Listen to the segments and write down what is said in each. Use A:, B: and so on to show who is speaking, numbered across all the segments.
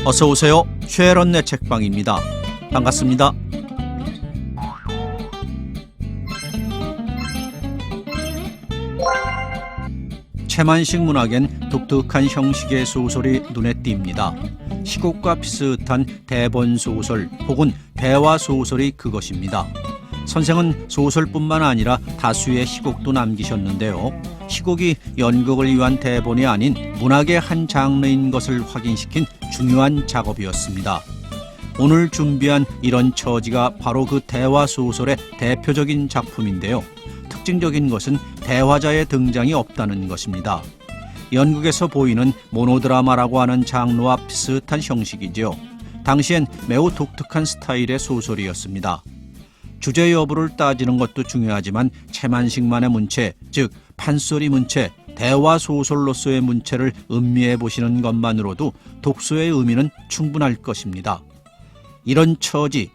A: 어서 오세요. 쉐런네 책방입니다. 반갑습니다. 채만식 문학엔 독특한 형식의 소설이 눈에 띕니다. 시곡과 비슷한 대본 소설 혹은 대화 소설이 그것입니다. 선생은 소설뿐만 아니라 다수의 시곡도 남기셨는데요. 시곡이 연극을 위한 대본이 아닌 문학의 한 장르인 것을 확인시킨 중요한 작업이었습니다. 오늘 준비한 이런 처지가 바로 그 대화 소설의 대표적인 작품인데요. 특징적인 것은 대화자의 등장이 없다는 것입니다. 연극에서 보이는 모노드라마라고 하는 장르와 비슷한 형식이죠. 당시엔 매우 독특한 스타일의 소설이었습니다. 주제 여부를 따지는 것도 중요하지만 채만식만의 문체, 즉 판소리 문체, 대화 소설로서의 문체를 음미해 보시는 것만으로도 독서의 의미는 충분할 것입니다. 이런 처지,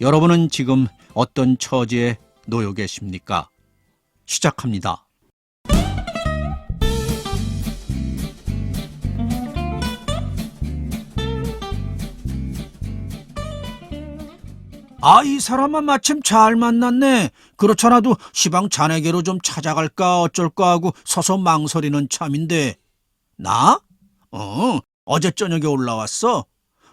A: 여러분은 지금 어떤 처지에 놓여 계십니까? 시작합니다. 이 사람은 마침 잘 만났네. 그렇잖아도 시방 자네게로 좀 찾아갈까 어쩔까 하고 서서 망설이는 참인데. 나? 어제 저녁에 올라왔어.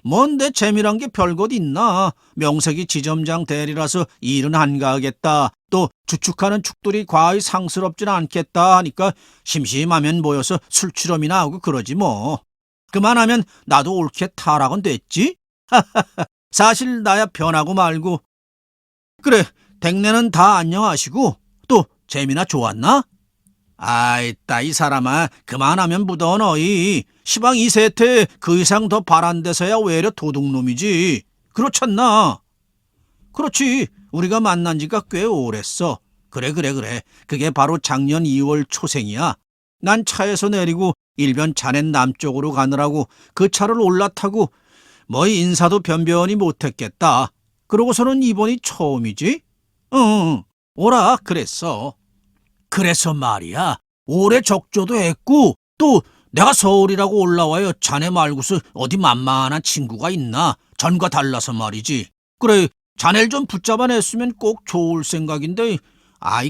A: 뭔데 재미난 게 별것 있나? 명색이 지점장 대리라서 일은 안 가겠다. 또 주축하는 축들이 과히 상스럽진 않겠다 하니까 심심하면 모여서 술취럼이나 하고 그러지 뭐. 그만하면 나도 옳게 타락은 됐지? 사실 나야 변하고 말고. 그래, 댁내는 다 안녕하시고 또 재미나 좋았나? 아이따 이 사람아, 그만하면 무더워 너희. 시방 이 세태 그 이상 더 바란데서야 외려 도둑놈이지. 그렇잖나? 그렇지, 우리가 만난 지가 꽤 오랬어. 그래. 그게 바로 작년 2월 초생이야. 난 차에서 내리고 일변 자넨 남쪽으로 가느라고 그 차를 올라타고 뭐 인사도 변변히 못했겠다. 그러고서는 이번이 처음이지? 응, 오라 그랬어. 그래서 말이야, 올해 적조도 했고 또 내가 서울이라고 올라와요. 자네 말고서 어디 만만한 친구가 있나? 전과 달라서 말이지. 그래, 자네를 좀 붙잡아냈으면 꼭 좋을 생각인데.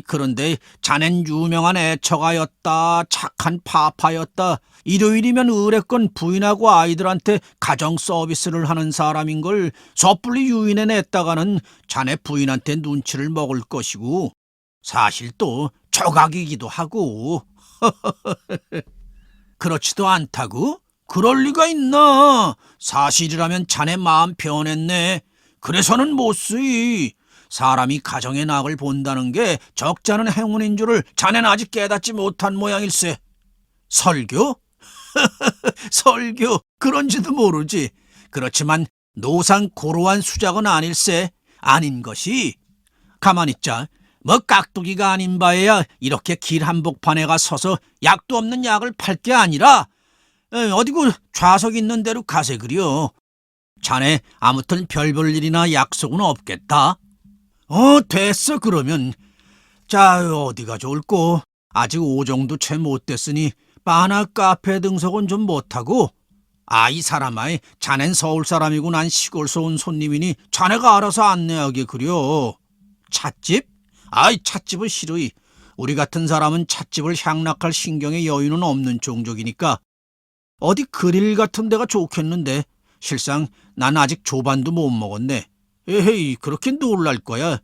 A: 그런데 자넨 유명한 애처가였다. 착한 파파였다. 일요일이면 의뢰건 부인하고 아이들한테 가정 서비스를 하는 사람인걸 섣불리 유인해 냈다가는 자네 부인한테 눈치를 먹을 것이고 사실 또 조각이기도 하고. 그렇지도 않다고? 그럴 리가 있나? 사실이라면 자네 마음 변했네. 그래서는 못 쓰이. 사람이 가정의 낙을 본다는 게 적잖은 행운인 줄을 자네는 아직 깨닫지 못한 모양일세. 설교? 설교, 그런지도 모르지. 그렇지만 노상 고로한 수작은 아닐세. 아닌 것이. 가만히 있자. 뭐 깍두기가 아닌 바에야 이렇게 길 한복판에 가 서서 약도 없는 약을 팔 게 아니라 어디고 좌석 있는 대로 가세 그려. 자네 아무튼 별 볼 일이나 약속은 없겠다. 됐어 그러면. 자, 어디가 좋을꼬? 아직 5정도 채 못 됐으니 바나 카페 등석은 좀 못하고. 이 사람아, 자넨 서울 사람이고 난 시골서 온 손님이니 자네가 알아서 안내하게 그려. 찻집? 찻집은 싫으이. 우리 같은 사람은 찻집을 향락할 신경의 여유는 없는 종족이니까. 어디 그릴 같은 데가 좋겠는데. 실상 난 아직 조반도 못 먹었네. 에헤이, 그렇게 놀랄 거야.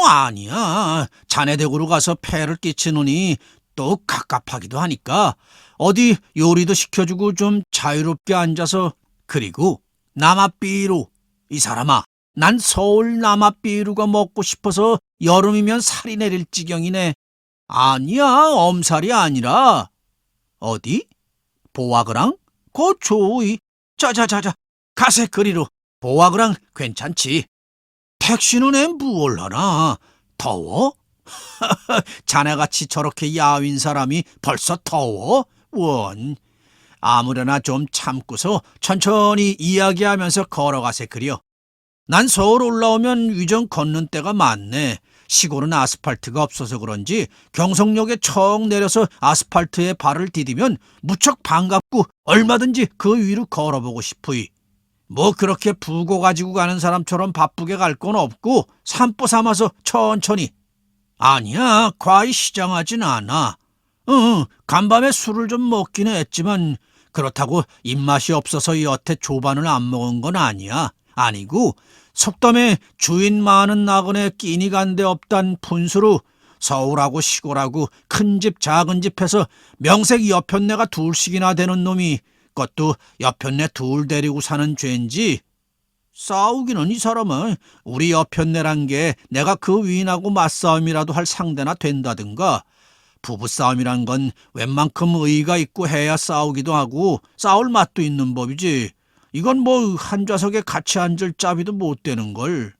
A: 아니야. 자네 댁으로 가서 폐를 끼치느니 또 갑갑하기도 하니까 어디 요리도 시켜주고 좀 자유롭게 앉아서. 그리고 남아삐루. 이 사람아, 난 서울 남아삐루가 먹고 싶어서 여름이면 살이 내릴 지경이네. 아니야, 엄살이 아니라. 어디? 보아그랑? 그 좋이. 자자자자, 가세 그리로. 보아그랑 괜찮지. 택시는 뭘 하나? 더워? 자네같이 저렇게 야윈 사람이 벌써 더워? 원. 아무래나 좀 참고서 천천히 이야기하면서 걸어가세 그려. 난 서울 올라오면 위정 걷는 때가 많네. 시골은 아스팔트가 없어서 그런지 경성역에 척 내려서 아스팔트에 발을 디디면 무척 반갑고 얼마든지 그 위로 걸어보고 싶으이. 뭐 그렇게 부고 가지고 가는 사람처럼 바쁘게 갈 건 없고 산보 삼아서 천천히. 아니야, 과히 시장하진 않아. 간밤에 술을 좀 먹긴 했지만 그렇다고 입맛이 없어서 여태 조반을 안 먹은 건 아니야. 아니고 속담에 주인 많은 나그네 끼니 간데 없단 푼수로 서울하고 시골하고 큰 집 작은 집해서 명색 여편네가 둘씩이나 되는 놈이 그것도 여편네 둘 데리고 사는 죄인지. 싸우기는 이 사람은 우리 여편네란 게 내가 그 위인하고 맞싸움이라도 할 상대나 된다든가. 부부싸움이란 건 웬만큼 의의가 있고 해야 싸우기도 하고 싸울 맛도 있는 법이지. 이건 뭐 한 좌석에 같이 앉을 자비도 못 되는걸.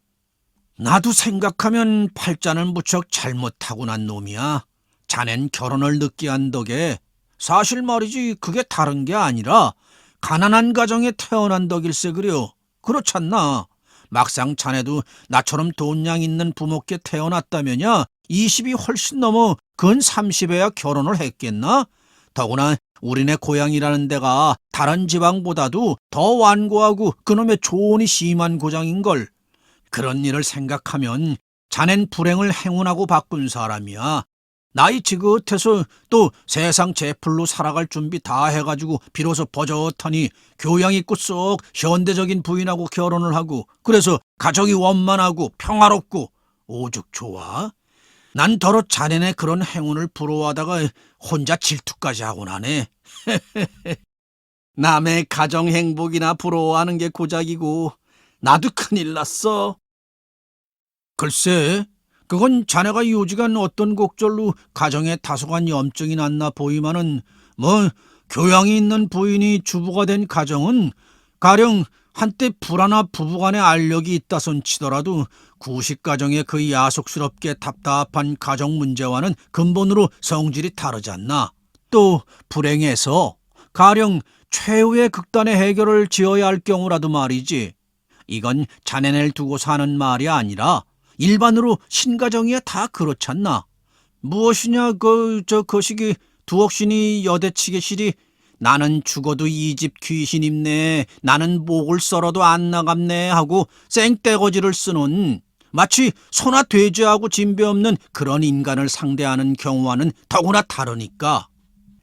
A: 나도 생각하면 팔자는 무척 잘못하고 난 놈이야. 자넨 결혼을 늦게 한 덕에 사실 말이지 그게 다른 게 아니라 가난한 가정에 태어난 덕일세 그려. 그렇잖나. 막상 자네도 나처럼 돈량 있는 부모께 태어났다면야 20이 훨씬 넘어 근 30에야 결혼을 했겠나? 더구나 우리네 고향이라는 데가 다른 지방보다도 더 완고하고 그놈의 조언이 심한 고장인걸. 그런 일을 생각하면 자넨 불행을 행운하고 바꾼 사람이야. 나이 지긋해서 또 세상 제풀로 살아갈 준비 다 해가지고 비로소 버젓하니 교양 있고 쏙 현대적인 부인하고 결혼을 하고 그래서 가정이 원만하고 평화롭고 오죽 좋아. 난 더러 자네네 그런 행운을 부러워하다가 혼자 질투까지 하곤 하네. 남의 가정 행복이나 부러워하는 게 고작이고 나도 큰일 났어. 글쎄, 그건 자네가 요지간 어떤 곡절로 가정에 다소간 염증이 났나 보이마는 뭐 교양이 있는 부인이 주부가 된 가정은 가령 한때 불화나 부부간의 알력이 있다손 치더라도 구식 가정의 그 야속스럽게 답답한 가정 문제와는 근본으로 성질이 다르지 않나. 또 불행해서 가령 최후의 극단의 해결을 지어야 할 경우라도 말이지. 이건 자네를 두고 사는 말이 아니라 일반으로 신가정이야 다 그렇잖나. 무엇이냐 거시기 두억신이 여대치게시리 나는 죽어도 이 집 귀신 입네, 나는 목을 썰어도 안 나갑네 하고 생떼거지를 쓰는 마치 소나 돼지하고 진배 없는 그런 인간을 상대하는 경우와는 더구나 다르니까.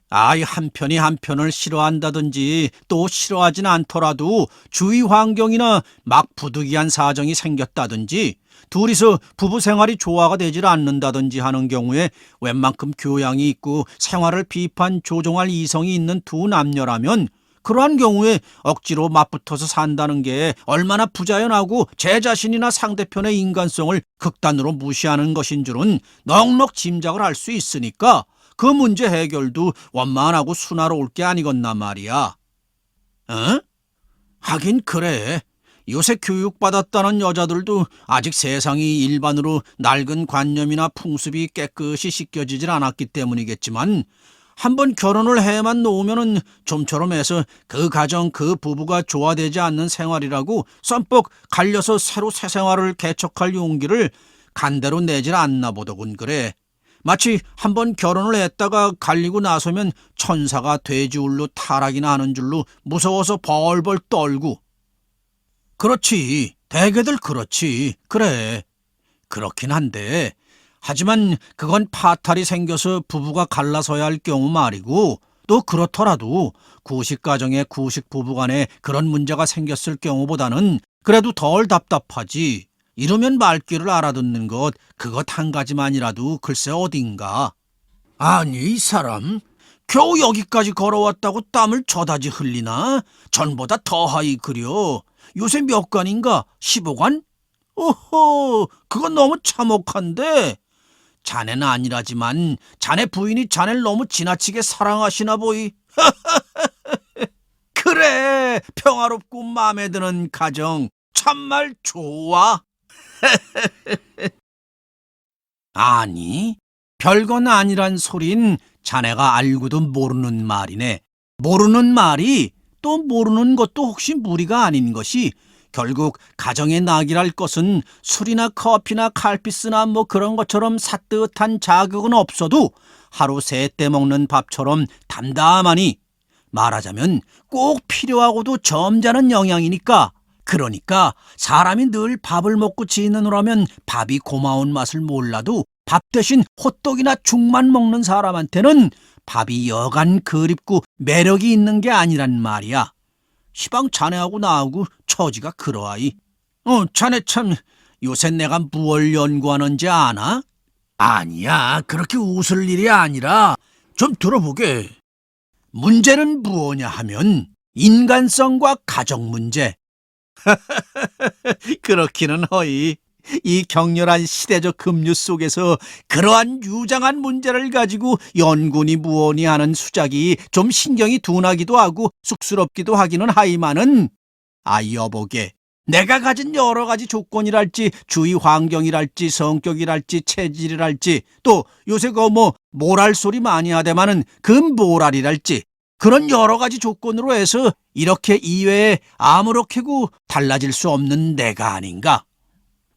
A: 아이 한편이 한편을 싫어한다든지 또 싫어하진 않더라도 주위 환경이나 막 부득이한 사정이 생겼다든지 둘이서 부부 생활이 조화가 되질 않는다든지 하는 경우에 웬만큼 교양이 있고 생활을 비판 조종할 이성이 있는 두 남녀라면 그러한 경우에 억지로 맞붙어서 산다는 게 얼마나 부자연하고 제 자신이나 상대편의 인간성을 극단으로 무시하는 것인 줄은 넉넉 짐작을 할 수 있으니까 그 문제 해결도 원만하고 순화로울 게 아니겠나 말이야. 하긴 그래. 요새 교육받았다는 여자들도 아직 세상이 일반으로 낡은 관념이나 풍습이 깨끗이 씻겨지질 않았기 때문이겠지만 한번 결혼을 해만 놓으면은 좀처럼 해서 그 가정 그 부부가 조화되지 않는 생활이라고 썸뻑 갈려서 새로 새 생활을 개척할 용기를 간대로 내질 않나 보더군 그래. 마치 한번 결혼을 했다가 갈리고 나서면 천사가 돼지울로 타락이나 하는 줄로 무서워서 벌벌 떨고. 그렇지. 대개들 그렇지. 그래. 그렇긴 한데 하지만 그건 파탈이 생겨서 부부가 갈라서야 할 경우 말이고 또 그렇더라도 구식 가정에 구식 부부 간에 그런 문제가 생겼을 경우보다는 그래도 덜 답답하지. 이러면 말귀를 알아듣는 것 그것 한 가지만이라도 글쎄 어딘가. 아니 이 사람 겨우 여기까지 걸어왔다고 땀을 저다지 흘리나? 전보다 더하이 그려. 요새 몇 관인가? 15관? 오호, 그건 너무 참혹한데. 자네는 아니라지만 자네 부인이 자네를 너무 지나치게 사랑하시나 보이. 그래, 평화롭고 마음에 드는 가정 참말 좋아. 아니, 별건 아니란 소린 자네가 알고도 모르는 말이네. 모르는 말이 또 모르는 것도 혹시 무리가 아닌 것이 결국 가정의 낙이랄 것은 술이나 커피나 칼피스나 뭐 그런 것처럼 사뜨한 자극은 없어도 하루 세 때 먹는 밥처럼 담담하니, 말하자면 꼭 필요하고도 점잖은 영양이니까. 그러니까 사람이 늘 밥을 먹고 지내느라면 밥이 고마운 맛을 몰라도 밥 대신 호떡이나 죽만 먹는 사람한테는 밥이 여간 그립고 매력이 있는 게 아니란 말이야. 시방 자네하고 나하고 처지가 그러하이. 자네 참 요새 내가 무얼 연구하는지 아나? 아니야, 그렇게 웃을 일이 아니라 좀 들어보게. 문제는 무엇냐 하면 인간성과 가정 문제. 그렇기는 허이. 이 격렬한 시대적 급류 속에서 그러한 유장한 문제를 가지고 연구니 무언이 하는 수작이 좀 신경이 둔하기도 하고 쑥스럽기도 하기는 하이마는, 여보게, 내가 가진 여러 가지 조건이랄지 주위 환경이랄지 성격이랄지 체질이랄지 또 요새 모랄 소리 많이 하대마는 그 모랄이랄지 그런 여러 가지 조건으로 해서 이렇게 이외에 아무렇게고 달라질 수 없는 내가 아닌가?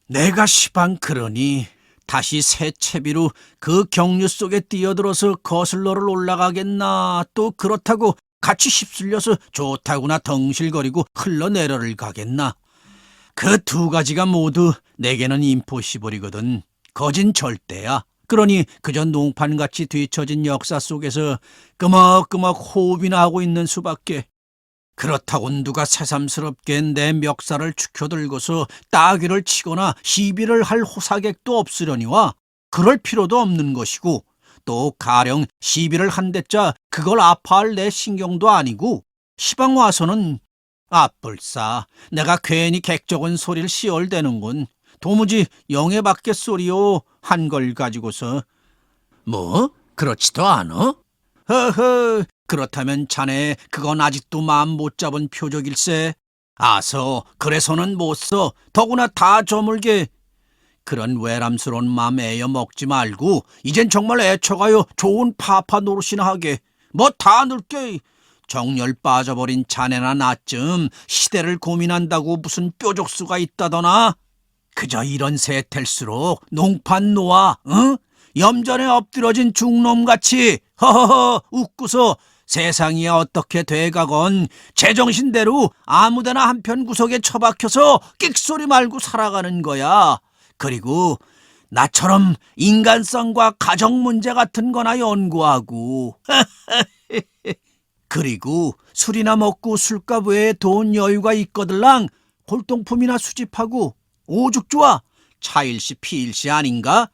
A: 내가 시방 그러니 다시 새 채비로 그 경류 속에 뛰어들어서 거슬러를 올라가겠나, 또 그렇다고 같이 휩쓸려서 좋다구나 덩실거리고 흘러내려를 가겠나. 그 두 가지가 모두 내게는 임포시블이거든. 거진 절대야. 그러니 그저 농판같이 뒤처진 역사 속에서 끄먹끄먹 호흡이나 하고 있는 수밖에. 그렇다고 누가 새삼스럽게 내 멱살을 축혀들고서 따귀를 치거나 시비를 할 호사객도 없으려니와 그럴 필요도 없는 것이고, 또 가령 시비를 한 대자 그걸 아파할 내 신경도 아니고, 시방 와서는 불싸 내가 괜히 객적은 소리를 시얼대는군. 도무지 영에 밖의 소리요 한 걸 가지고서. 뭐? 그렇지도 않아? 허허, 그렇다면 자네 그건 아직도 마음 못 잡은 표적일세. 아서 그래서는 못 써. 더구나 다 저물게. 그런 외람스러운 마음 애여 먹지 말고 이젠 정말 애처가요 좋은 파파 노릇이나 하게. 뭐 다 늙게. 정열 빠져버린 자네나 나쯤 시대를 고민한다고 무슨 뾰족수가 있다더나. 그저 이런 세텔수록 농판 놓아, 응? 염전에 엎드러진 중놈같이 허허허 웃고서 세상이 어떻게 돼가건 제정신대로 아무데나 한편 구석에 처박혀서 끽소리 말고 살아가는 거야. 그리고 나처럼 인간성과 가정 문제 같은 거나 연구하고 그리고 술이나 먹고 술값 외에 돈 여유가 있거들랑 골동품이나 수집하고. 오죽 좋아. 차일시 피일시 아닌가?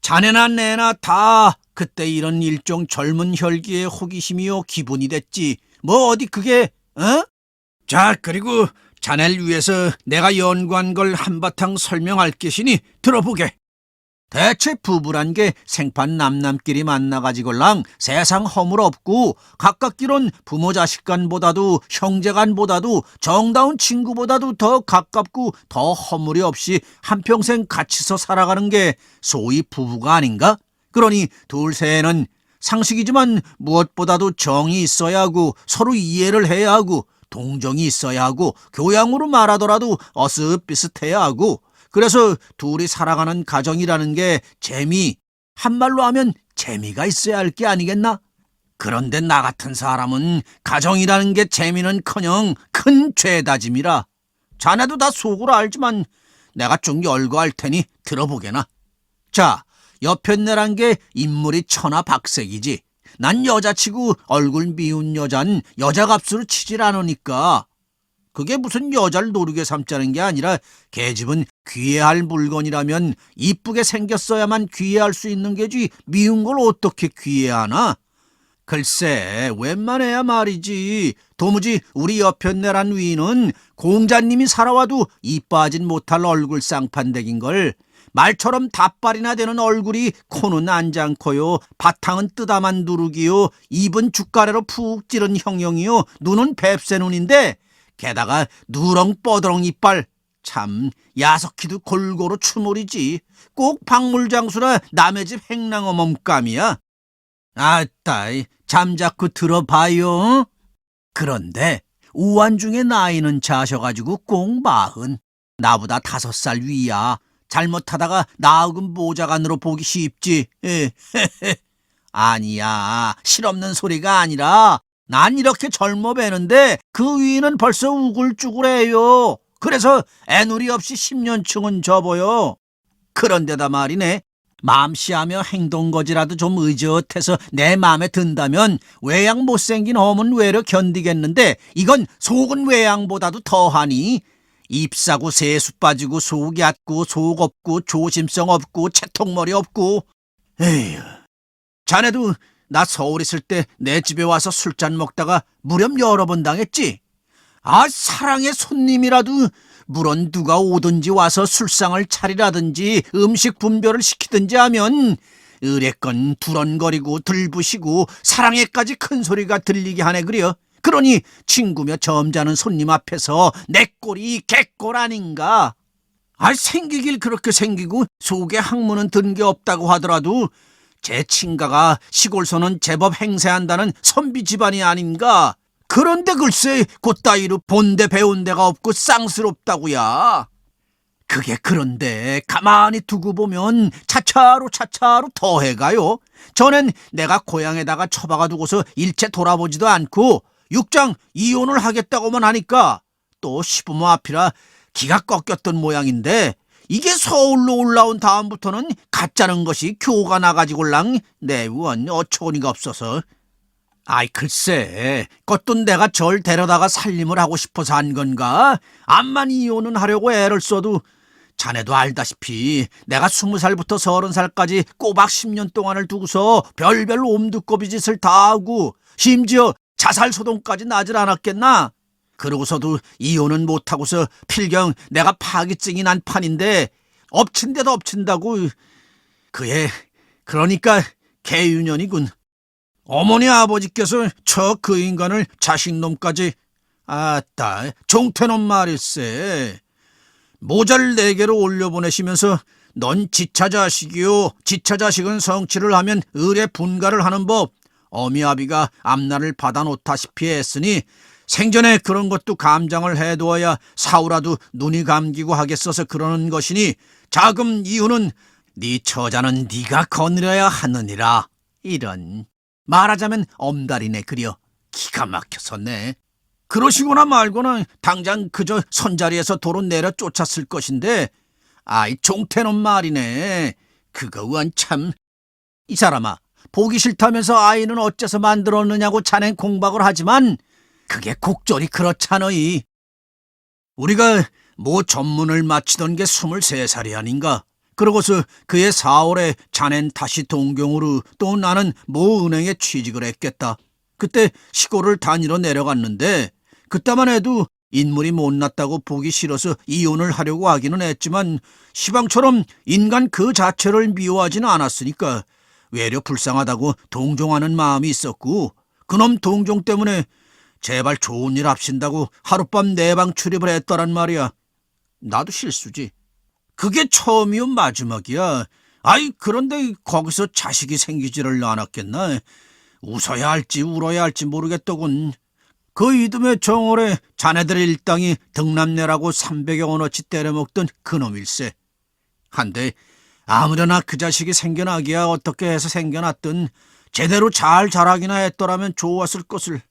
A: 자네나 내나 다 그때 이런 일종 젊은 혈기의 호기심이요 기분이 됐지. 뭐 어디 그게 자, 그리고 자네를 위해서 내가 연구한 걸 한바탕 설명할 것이니 들어보게. 대체 부부란 게 생판 남남끼리 만나가지고랑 세상 허물 없고 가깝기론 부모 자식 간보다도 형제 간보다도 정다운 친구보다도 더 가깝고 더 허물이 없이 한평생 같이서 살아가는 게 소위 부부가 아닌가? 그러니 둘세에는 상식이지만 무엇보다도 정이 있어야 하고 서로 이해를 해야 하고 동정이 있어야 하고 교양으로 말하더라도 어슷비슷해야 하고, 그래서 둘이 살아가는 가정이라는 게 한말로 하면 재미가 있어야 할 게 아니겠나? 그런데 나 같은 사람은 가정이라는 게 재미는커녕 큰 죄다짐이라. 자네도 다 속으로 알지만 내가 좀 열거할 테니 들어보게나. 자, 여편네란 게 인물이 천하 박색이지. 난 여자치고 얼굴 미운 여잔 여자값으로 치질 않으니까. 그게 무슨 여자를 노르게 삼자는 게 아니라 계집은 귀해할 물건이라면 이쁘게 생겼어야만 귀해할 수 있는 게지 미운 걸 어떻게 귀해하나? 글쎄, 웬만해야 말이지. 도무지 우리 여편네란 위는 공자님이 살아와도 이빠진 못할 얼굴 쌍판댁인걸. 말처럼 닷발이나 되는 얼굴이 코는 안장코요, 바탕은 뜨다만 누르기요, 입은 죽가래로 푹 찌른 형형이요, 눈은 뱁새 눈인데 게다가 누렁 뻐드렁 이빨. 참 야석히도 골고루 추물이지. 꼭 박물장수나 남의 집 행랑어 몸감이야. 아따, 잠자코 들어봐요. 그런데 우완중에 나이는 차셔가지고 꼭 40. 나보다 5살 위야. 잘못하다가 나하고 모자간으로 보기 쉽지. 예. 아니야. 실없는 소리가 아니라 난 이렇게 젊어 배는데 그 위는 벌써 우글쭈글해요. 그래서 애누리 없이 10년층은 접어요. 그런데다 말이네. 맘씨하며 행동거지라도 좀 의젓해서 내 마음에 든다면 외양 못생긴 험은 외려 견디겠는데 이건 속은 외양보다도 더하니 잎사고 세수 빠지고 속 얕고 속 없고 조심성 없고 채통머리 없고. 에휴, 자네도 나 서울 있을 때 내 집에 와서 술잔 먹다가 무렴 여러 번 당했지? 아, 사랑의 손님이라도 물론 누가 오든지 와서 술상을 차리라든지 음식 분별을 시키든지 하면 의례건 두런거리고 들부시고 사랑에까지 큰 소리가 들리게 하네 그려. 그러니 친구며 점잖은 손님 앞에서 내 꼴이 개꼴 아닌가? 아, 생기길 그렇게 생기고 속에 학문은 든 게 없다고 하더라도 제 친가가 시골서는 제법 행세한다는 선비 집안이 아닌가? 그런데 글쎄 그따위로 본데 배운 데가 없고 쌍스럽다고야. 그게 그런데 가만히 두고 보면 차차로 더해가요. 전엔 내가 고향에다가 처박아 두고서 일체 돌아보지도 않고 육장 이혼을 하겠다고만 하니까 또 시부모 앞이라 기가 꺾였던 모양인데 이게 서울로 올라온 다음부터는 가짜는 것이 교가 나가지고랑 내원 어처구니가 없어서. 아이 글쎄 그것도 내가 절 데려다가 살림을 하고 싶어서 한 건가? 암만 이혼은 하려고 애를 써도 자네도 알다시피 내가 20살부터 30살까지 꼬박 10년 동안을 두고서 별별 옴두꺼비 짓을 다 하고 심지어 자살소동까지 나질 않았겠나? 그러고서도 이혼은 못하고서 필경 내가 파기증이 난 판인데 엎친 데도 엎친다고. 그에 그러니까 개유년이군. 어머니 아버지께서 저 그 인간을 자식놈까지. 아따 종태놈 말일세. 모자를 4개로 올려보내시면서 넌 지차자식이요 지차자식은 성취를 하면 을의 분가를 하는 법 어미아비가 앞날을 받아놓다시피 했으니 생전에 그런 것도 감장을 해두어야 사후라도 눈이 감기고 하겠어서 그러는 것이니 자금 이유는 네 처자는 네가 거느려야 하느니라. 이런 말하자면 엄달이네 그려. 기가 막혀서네. 그러시거나 말거나 당장 그저 선자리에서 도로 내려 쫓았을 것인데 아이 종태놈 말이네. 그거 원 참. 이 사람아 보기 싫다면서 아이는 어째서 만들었느냐고 자넨 공박을 하지만 그게 곡절이 그렇잖아이. 우리가 뭐 전문을 마치던 게 23살이 아닌가. 그러고서 그해 4월에 자넨 다시 동경으로 또 나는 모 은행에 취직을 했겠다. 그때 시골을 다니러 내려갔는데 그때만 해도 인물이 못났다고 보기 싫어서 이혼을 하려고 하기는 했지만 시방처럼 인간 그 자체를 미워하지는 않았으니까 외려 불쌍하다고 동정하는 마음이 있었고 그놈 동정 때문에 제발 좋은 일 합신다고 하룻밤 내 방 출입을 했더란 말이야. 나도 실수지. 그게 처음이요 마지막이야. 아이 그런데 거기서 자식이 생기지를 않았겠나. 웃어야 할지 울어야 할지 모르겠더군. 그 이듬해 정월에 자네들의 일당이 등남내라고 300여 원어치 때려먹던 그놈일세. 한데 아무데나 그 자식이 생겨나기야 어떻게 해서 생겨났든 제대로 잘 자라기나 했더라면 좋았을 것을.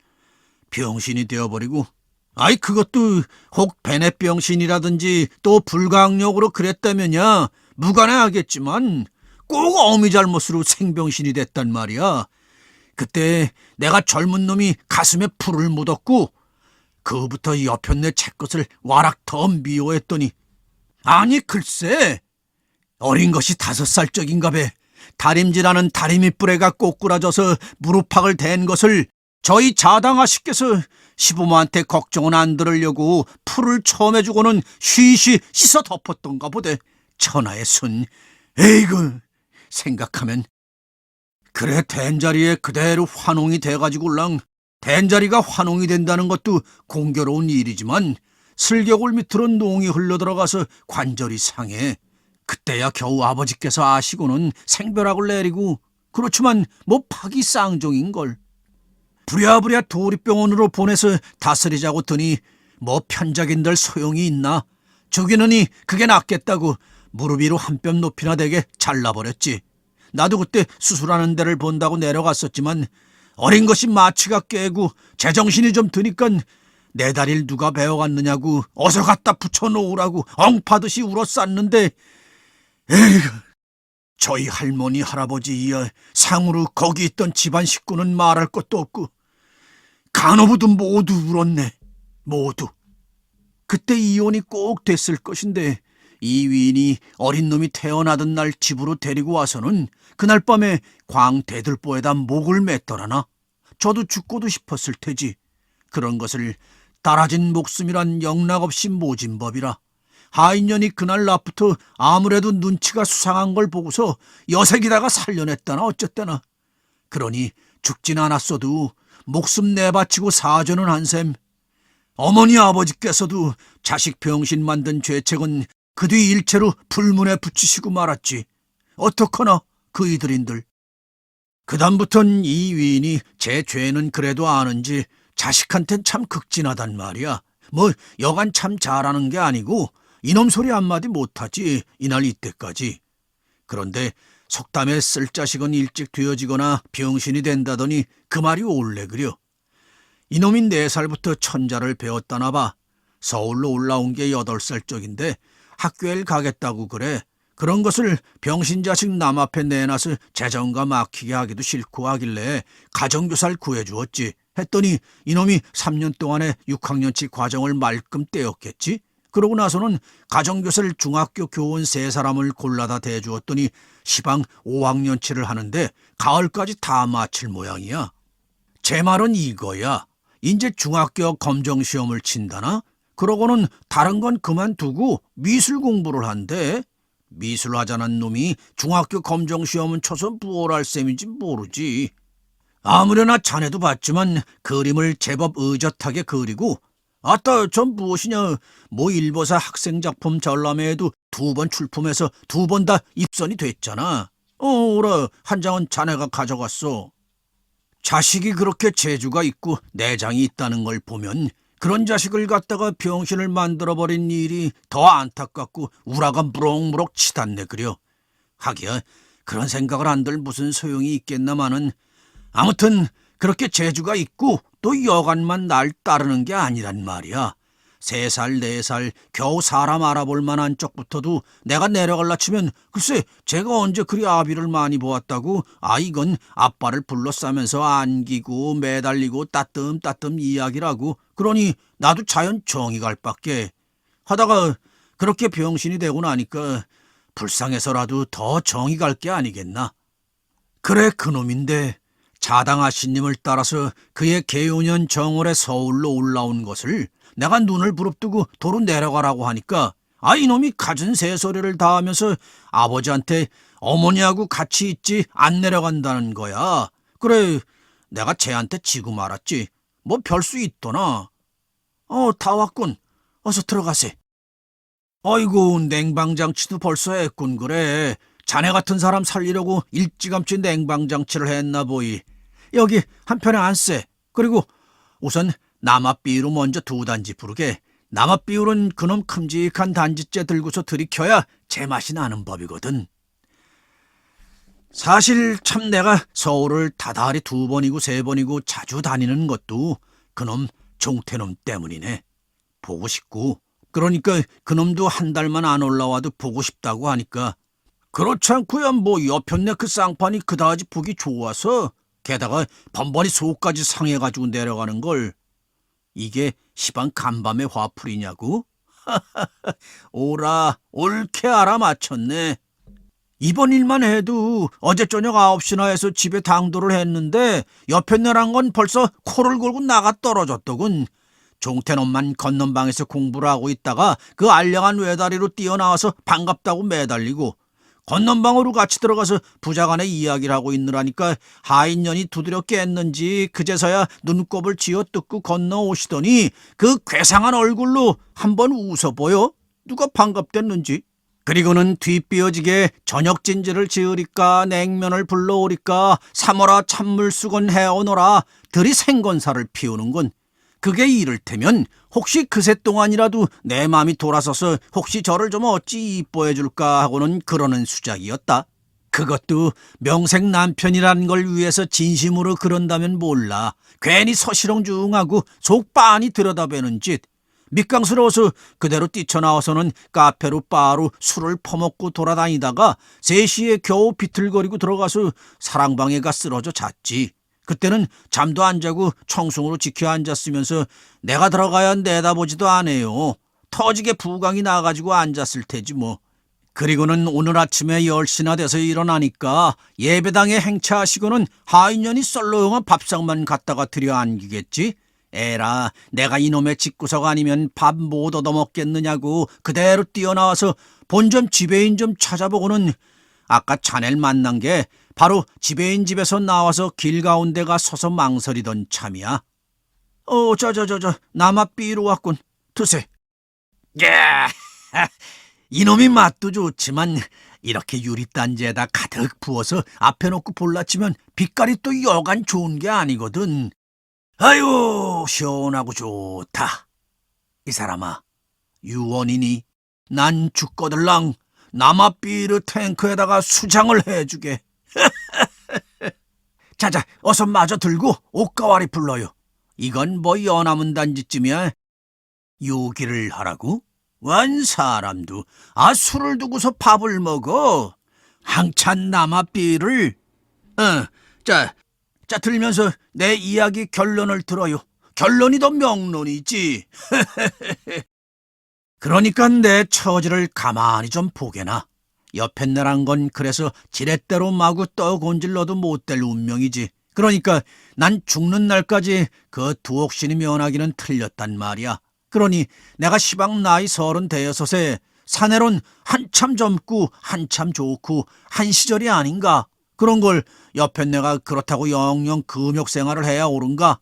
A: 병신이 되어버리고 아이 그것도 혹 베넷병신이라든지 또 불가항력으로 그랬다면야 무관해하겠지만 꼭 어미 잘못으로 생병신이 됐단 말이야. 그때 내가 젊은 놈이 가슴에 풀을 묻었고 그부터 여편네 채것을 와락 더 미워했더니 아니 글쎄 어린 것이 5살 적인가 배 다림질하는 다리미 뿔에가 꼬꾸라져서 무릎팍을 댄 것을 저희 자당아씨께서 시부모한테 걱정은 안 들으려고 풀을 처음 해주고는 쉬쉬 씻어 덮었던가 보대. 천하의 순. 에이구 생각하면 그래 된자리에 그대로 환홍이 돼가지고랑 된자리가 환홍이 된다는 것도 공교로운 일이지만 슬개골 밑으로 농이 흘러들어가서 관절이 상해. 그때야 겨우 아버지께서 아시고는 생벼락을 내리고 그렇지만 뭐 팍이 쌍종인걸. 부랴부랴 도립병원으로 보내서 다스리자고 더니 뭐 편작인들 소용이 있나? 죽이느니 그게 낫겠다고 무릎 위로 한 뼘 높이나 되게 잘라버렸지. 나도 그때 수술하는 데를 본다고 내려갔었지만 어린 것이 마취가 깨고 제정신이 좀 드니깐 내 다리를 누가 베어갔느냐고 어서 갖다 붙여놓으라고 엉파듯이 울어쌌는데 에이구, 저희 할머니 할아버지 이하 상으로 거기 있던 집안 식구는 말할 것도 없고 간호부도 모두 울었네. 모두. 그때 이혼이 꼭 됐을 것인데 이 위인이 어린 놈이 태어나던 날 집으로 데리고 와서는 그날 밤에 광대들보에다 목을 맸더라나. 저도 죽고도 싶었을 테지. 그런 것을 따라진 목숨이란 영락없이 모진 법이라. 하인년이 그날 낮부터 아무래도 눈치가 수상한 걸 보고서 여색이다가 살려냈다나 어쨌다나. 그러니 죽진 않았어도 목숨 내바치고 사죄는 한 셈. 어머니 아버지께서도 자식 병신 만든 죄책은 그 뒤 일체로 불문에 붙이시고 말았지. 어떡하나 그 이들인들. 그다음부턴 이 위인이 제 죄는 그래도 아는지 자식한텐 참 극진하단 말이야. 뭐 여간 참 잘하는 게 아니고 이놈 소리 한마디 못하지 이날 이때까지. 그런데 속담에 쓸 자식은 일찍 되어지거나 병신이 된다더니 그 말이 옳래 그려. 이놈이 4살부터 천자를 배웠다나 봐. 서울로 올라온 게 8살 적인데 학교에 가겠다고 그래. 그런 것을 병신자식 남 앞에 내놔서 재정과 막히게 하기도 싫고 하길래 가정교사를 구해주었지. 했더니 이놈이 3년 동안에 6학년치 과정을 말끔 떼었겠지. 그러고 나서는 가정교사를 중학교 교원 3사람을 골라다 대주었더니 시방 5학년치를 하는데 가을까지 다 마칠 모양이야. 제 말은 이거야. 이제 중학교 검정시험을 친다나? 그러고는 다른 건 그만두고 미술 공부를 한대. 미술하자는 놈이 중학교 검정시험은 쳐서 뭘 할 셈인지 모르지. 아무래나 자네도 봤지만 그림을 제법 의젓하게 그리고 아따 전 무엇이냐 뭐 일보사 학생작품 전람회에도 2번 출품해서 2번 다 입선이 됐잖아. 오라 한 장은 자네가 가져갔어. 자식이 그렇게 재주가 있고 내장이 있다는 걸 보면 그런 자식을 갖다가 병신을 만들어버린 일이 더 안타깝고 우라가 무럭무럭 치닫네 그려. 하기야 그런 생각을 한들 무슨 소용이 있겠나마는 아무튼 그렇게 재주가 있고 또 여간만 날 따르는 게 아니란 말이야. 3살, 4살 겨우 사람 알아볼 만한 쪽부터도 내가 내려갈라 치면 글쎄 제가 언제 그리 아비를 많이 보았다고 이건 아빠를 불러싸면서 안기고 매달리고 따끔따끔 이야기라고. 그러니 나도 자연 정이 갈 밖에. 하다가 그렇게 병신이 되고 나니까 불쌍해서라도 더 정이 갈 게 아니겠나. 그래 그놈인데 자당하신님을 따라서 그의 개요년 정월에 서울로 올라온 것을 내가 눈을 부릅뜨고 도로 내려가라고 하니까 이놈이 갖은 새소리를 다 하면서 아버지한테 어머니하고 같이 있지 안 내려간다는 거야. 그래 내가 쟤한테 지고 말았지. 뭐 별 수 있더나. 다 왔군. 어서 들어가세. 아이고 냉방장치도 벌써 했군 그래. 자네 같은 사람 살리려고 일찌감치 냉방장치를 했나 보이. 여기 한편에 안세. 그리고 우선 남합비유로 먼저 2단지 부르게. 남합비유는 그놈 큼직한 단지째 들고서 들이켜야 제맛이 나는 법이거든. 사실 참 내가 서울을 다달이 2번이고 3번이고 자주 다니는 것도 그놈 종태놈 때문이네. 보고 싶고 그러니까 그놈도 한 달만 안 올라와도 보고 싶다고 하니까 그렇지 않고야 뭐 여편네 그 쌍판이 그다지 보기 좋아서 게다가 번번이 속까지 상해가지고 내려가는 걸. 이게 시방 간밤의 화풀이냐고? 오라 옳게 알아맞혔네. 이번 일만 해도 어제 저녁 9시나 해서 집에 당도를 했는데 여편네란 건 벌써 코를 골고 나가 떨어졌더군. 종태놈만 건넌방에서 공부를 하고 있다가 그 알량한 외다리로 뛰어나와서 반갑다고 매달리고 건넌방으로 같이 들어가서 부자간에 이야기를 하고 있느라니까 하인년이 두드려 깼는지 그제서야 눈곱을 쥐어뜯고 건너오시더니 그 괴상한 얼굴로 한번 웃어보여. 누가 반갑댔는지. 그리고는 뒷비어지게 저녁 진지를 지으리까 냉면을 불러오리까 사모라 찬물수건 해오너라 들이 생건사를 피우는군. 그게 이를테면 혹시 그새 동안이라도 내 마음이 돌아서서 혹시 저를 좀 어찌 이뻐해 줄까 하고는 그러는 수작이었다. 그것도 명색 남편이라는 걸 위해서 진심으로 그런다면 몰라. 괜히 서시렁중하고 속 빤히 들여다보는 짓. 밑강스러워서 그대로 뛰쳐나와서는 카페로 바로 술을 퍼먹고 돌아다니다가 3시에 겨우 비틀거리고 들어가서 사랑방에 가 쓰러져 잤지. 그때는 잠도 안 자고 청승으로 지켜 앉았으면서 내가 들어가야 내다보지도 않아요. 터지게 부강이 나가지고 앉았을 테지 뭐. 그리고는 오늘 아침에 10시나 돼서 일어나니까 예배당에 행차하시고는 하인년이 썰렁한 밥상만 갖다가 들여안기겠지. 에라, 내가 이놈의 집구석 아니면 밥 못 얻어먹겠느냐고 그대로 뛰어나와서 본점 지배인 좀 찾아보고는 아까 자네를 만난 게 바로 지배인 집에서 나와서 길 가운데가 서서 망설이던 참이야. 남아삐로 왔군. 드세. 예, 이놈이 맛도 좋지만 이렇게 유리단지에다 가득 부어서 앞에 놓고 볼라치면 빛깔이 또 여간 좋은 게 아니거든. 아유, 시원하고 좋다. 이 사람아, 유언이니 난 죽거들랑 남아삐르 탱크에다가 수장을 해주게. 자자, 어서 마저 들고 옷가와리 불러요. 이건 뭐 연암은 단지쯤이야. 요기를 하라고? 원 사람도 술을 두고서 밥을 먹어. 항찬 남아삐를. 자, 들면서 내 이야기 결론을 들어요. 결론이 더 명론이지. 그러니까 내 처지를 가만히 좀 보게나. 옆에 내란 건 그래서 지렛대로 마구 떠곤질러도 못될 운명이지. 그러니까 난 죽는 날까지 그 두옥신이 면하기는 틀렸단 말이야. 그러니 내가 시방 나이 36에 사내론 한참 젊고 한참 좋고 한 시절이 아닌가. 그런 걸 옆에 내가 그렇다고 영영 금욕 생활을 해야 옳은가?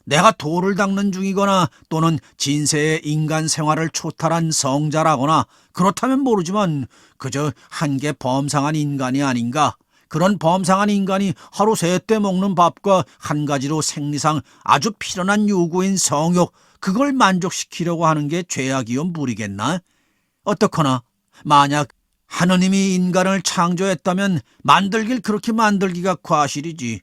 A: 내가 돌을 닦는 중이거나 또는 진세의 인간 생활을 초탈한 성자라거나 그렇다면 모르지만 그저 한계 범상한 인간이 아닌가? 그런 범상한 인간이 하루 3때 먹는 밥과 한 가지로 생리상 아주 필연한 요구인 성욕, 그걸 만족시키려고 하는 게 죄악이요 무리겠나? 어떻거나 만약 하느님이 인간을 창조했다면 만들길 그렇게 만들기가 과실이지.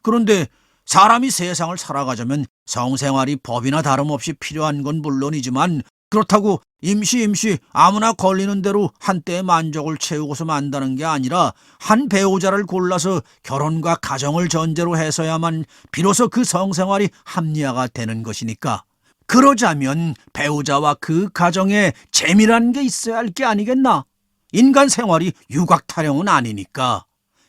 A: 그런데 사람이 세상을 살아가자면 성생활이 법이나 다름없이 필요한 건 물론이지만 그렇다고 임시 아무나 걸리는 대로 한때의 만족을 채우고서 만다는 게 아니라 한 배우자를 골라서 결혼과 가정을 전제로 해서야만 비로소 그 성생활이 합리화가 되는 것이니까. 그러자면 배우자와 그 가정에 재미라는 게 있어야 할 게 아니겠나? 인간 생활이 유곽 타령은 아니니까.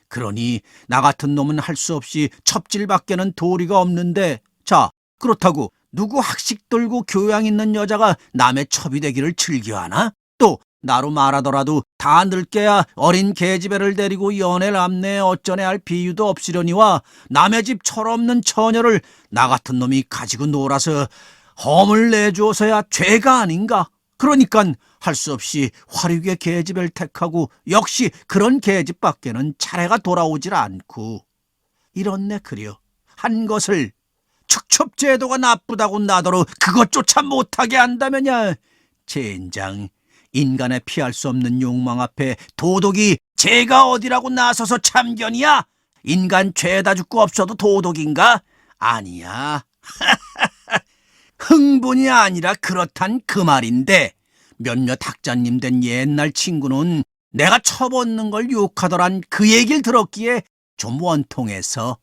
A: 그러니 나 같은 놈은 할 수 없이 첩질밖에는 도리가 없는데, 자, 그렇다고 누구 학식 들고 교양 있는 여자가 남의 첩이 되기를 즐겨하나? 또 나로 말하더라도 다 늙게야 어린 계집애를 데리고 연애를 암내 어쩌네 할 비유도 없으려니와 남의 집 철없는 처녀를 나 같은 놈이 가지고 놀아서 험을 내주어서야 죄가 아닌가? 그러니깐 할 수 없이 화류계 계집을 택하고 역시 그런 계집밖에는 차례가 돌아오질 않고 이렇네. 그려 한 것을 축첩제도가 나쁘다고 나더러 그것조차 못하게 한다면야. 젠장, 인간의 피할 수 없는 욕망 앞에 도덕이 죄가 어디라고 나서서 참견이야? 인간 죄다 죽고 없어도 도덕인가? 아니야. 흥분이 아니라 그렇단 그 말인데 몇몇 학자님 된 옛날 친구는 내가 첩없는 걸 욕하더란 그 얘기를 들었기에 좀 원통해서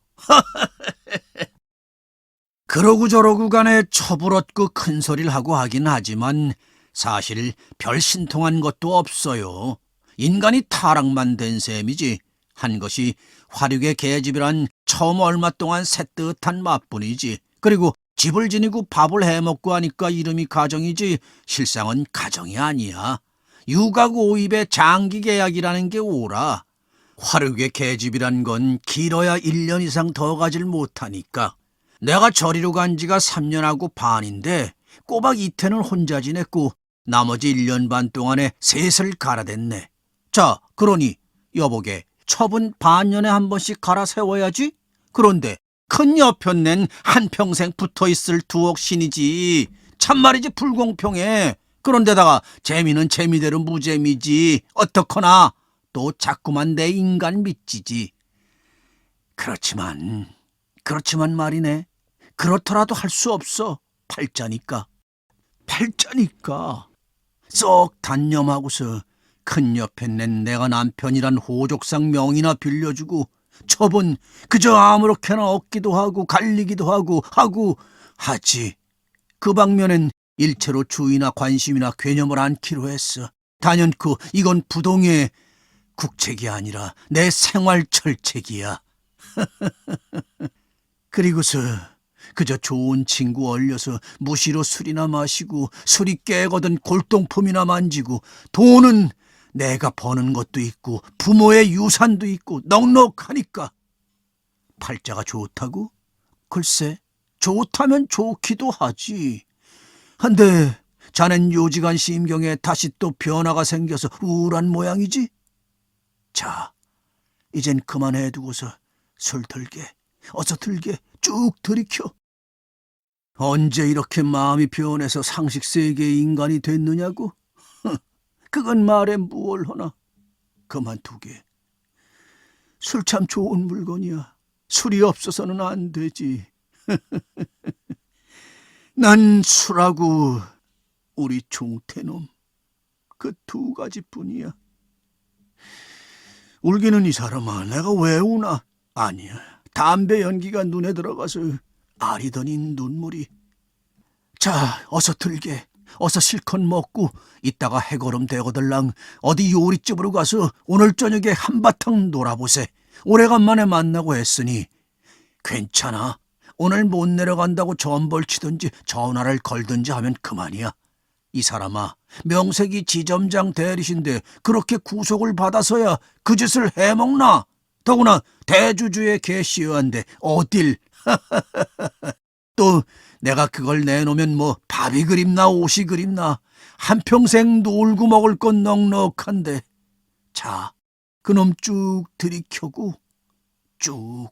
A: 그러고 저러고 간에 첩을 얻고 큰 소리를 하고 하긴 하지만 사실 별 신통한 것도 없어요. 인간이 타락만 된 셈이지. 한 것이 화류계 계집이란 처음 얼마 동안 새뜻한 맛뿐이지. 그리고 집을 지니고 밥을 해먹고 하니까 이름이 가정이지 실상은 가정이 아니야. 육아 오입의 장기 계약이라는 게 오라. 화류계 계집이란 건 길어야 1년 이상 더 가질 못하니까. 내가 저리로 간 지가 3년하고 반인데 꼬박 이태는 혼자 지냈고 나머지 1년 반 동안에 셋을 갈아댔네. 자, 그러니 여보게 첩은 반년에 한 번씩 갈아 세워야지. 그런데 큰 여편넨 한평생 붙어있을 두옥 신이지. 참말이지 불공평해. 그런데다가 재미는 재미대로 무재미지. 어떡하나 또 자꾸만 내 인간 믿지지. 그렇지만 말이네. 그렇더라도 할 수 없어. 팔자니까. 썩 단념하고서 큰 옆엔 낸 내가 남편이란 호족상 명이나 빌려주고 첩은 그저 아무렇게나 얻기도 하고 갈리기도 하지. 그 방면엔 일체로 주의나 관심이나 개념을 않기로 했어. 단연코 이건 부동의 국책이 아니라 내 생활 철책이야. 그리고서 그저 좋은 친구 얼려서 무시로 술이나 마시고 술이 깨거든 골동품이나 만지고 돈은 내가 버는 것도 있고 부모의 유산도 있고 넉넉하니까. 팔자가 좋다고? 글쎄, 좋다면 좋기도 하지. 한데 자넨 요지간 심경에 다시 또 변화가 생겨서 우울한 모양이지? 자, 이젠 그만해두고서 술 들게, 어서 들게 쭉 들이켜. 언제 이렇게 마음이 변해서 상식세계의 인간이 됐느냐고? 그건 말해 무얼 하나. 그만두게. 술 참 좋은 물건이야. 술이 없어서는 안 되지. 난 술하고 우리 종태놈 그 두 가지뿐이야. 울기는 이 사람아, 내가 왜 우나? 아니야. 담배 연기가 눈에 들어가서 아리더니 눈물이. 자, 어서 들게. 어서 실컷 먹고 이따가 해걸음 되거들랑 어디 요리집으로 가서 오늘 저녁에 한바탕 놀아보세. 오래간만에 만나고 했으니. 괜찮아. 오늘 못 내려간다고 전벌치든지 전화를 걸든지 하면 그만이야. 이 사람아, 명색이 지점장 대리신데 그렇게 구속을 받아서야 그 짓을 해먹나? 더구나 대주주의 개시여한데 어딜. 또 내가 그걸 내놓으면 뭐 밥이 그립나 옷이 그립나. 한평생 놀고 먹을 건 넉넉한데. 자, 그놈 쭉 들이켜고 쭉.